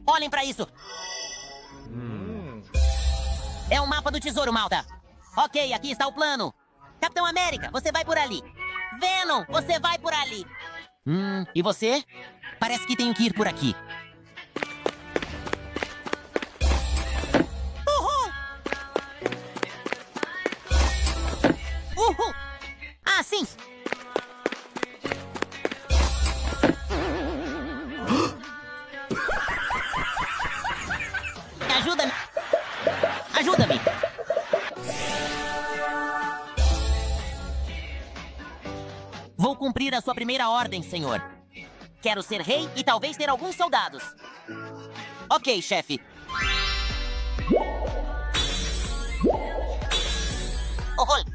Olhem pra isso. É um mapa do tesouro, malta. Ok, aqui está o plano. Capitão América, você vai por ali. Venom, você vai por ali. E você? Parece que tenho que ir por aqui. Uhul! Uhul! Ah, sim! Ajuda-me! Ajuda-me! Vou cumprir a sua primeira ordem, senhor. Quero ser rei e talvez ter alguns soldados. Ok, chefe. Oh,